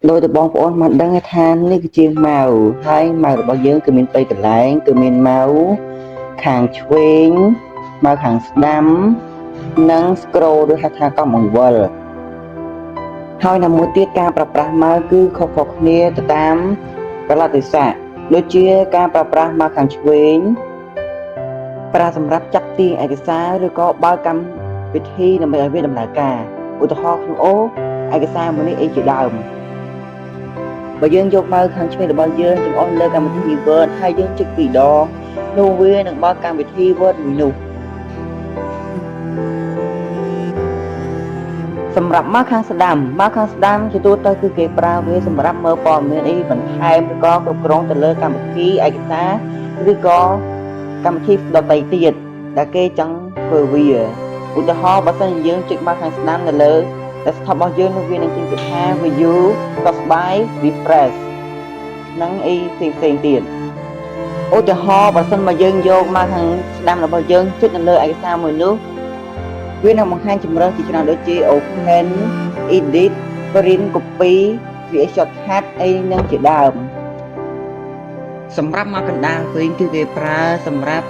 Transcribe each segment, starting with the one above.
โดยแต่បងប្អូនមិនដឹងថានេះគឺជាម៉ៅហើយម៉ៅរបស់យើងគឺមាន3កន្លែងគឺមានម៉ៅខាងឆ្វេងម៉ៅខាងស្ដាំនិង scroll ឬហៅថាកំអង្វល់ហើយនៅមួយទៀតការប្រើប្រាស់ម៉ៅគឺខុសៗគ្នាទៅតាមកលៈទេសៈដូចជាការប្រើប្រាស់ម៉ៅខាងឆ្វេងប្រើសម្រាប់ចាក់ទាញឯកសារឬក៏បើកកម្មវិធីដើម្បីឲ្យវាដំណើរការឧទាហរណ៍ក្នុងអូឯកសារមួយនេះអីជាដើមបើយើងយកម៉ៅខាងឆ្វេងរបស់យើងចង្អុលលើកម្មវិធី Word ហើយយើងចុចពីរដងនោះវានឹងបើកកម្មវិធី Word មួយនោះសម្រាប់ម៉ៅខាងស្ដាំជាទូទៅគឺគេប្រើវាសម្រាប់មើលព័ត៌មានអីបន្ថែមឬក៏គ្រប់គ្រងទៅលើកម្មវិធីឯកសារឬក៏កម្មវិធីដទៃទៀតដែលគេចង់ធ្វើវាឧទាហរណ៍បើសិនជាយើងចុចម៉ៅខាងស្ដាំនៅលើ desktop របស់យើងនោះវានឹងចេញពីថា view by refresh និងអីផ្សេងទៀតឧទាហរណ៍បើសិនមកយើងយកមកខាងស្ដាំរបស់យើងចុចនៅលើឯកសារមួយនោះវានឹងបង្ហាញជម្រើសជាច្រើនដូចជា open edit print copy create shortcut អីនឹងជាដើមសម្រាប់មកកណ្ដាលវិញគឺគេប្រើសម្រាប់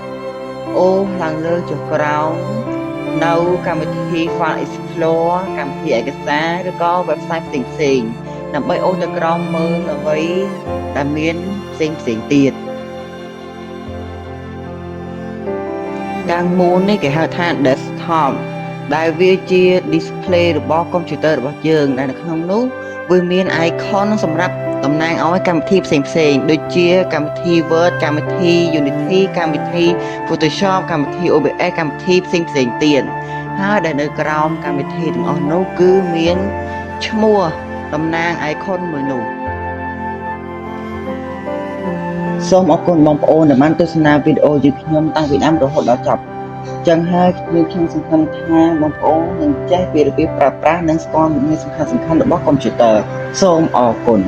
អូសឡើងលើចុះក្រោមនៅកម្មវិធី File Explorer កម្មវិធីឯកសារឬក៏ website ផ្សេងៗដើម្បីអូសទៅក្រោមមើលអ្វីដែលមានផ្សេងទៀតខាងមុននេះគេហៅថា desktop ដែលវាជា display របស់ computer របស់យើងដែលនៅក្នុងនោះវាមាន icon សម្រាប់តំណាងឲ្យកម្មវិធីផ្សេងៗដូចជាកម្មវិធី Word កម្មវិធី Unity កម្មវិធី Photoshop កម្មវិធី OBS កម្មវិធីផ្សេងទៀតហើយដែលនៅក្រោមកម្មវិធីទាំងអស់នោះគឺមានឈ្មោះតំណាង icon មួយនោះសូមអរគុណបងប្អូនដែលបានទស្សនាវីដេអូរបស់ខ្ញុំតាំងពីដើមរហូតដល់ចប់ចឹងហើយខ្ញុំសង្ឃឹមថាបងប្អូននឹងចេះពីរបៀបប្រើប្រាស់និងស្គាល់មុខងារសំខាន់ៗរបស់កុំព្យូទ័រសូមអរគុណ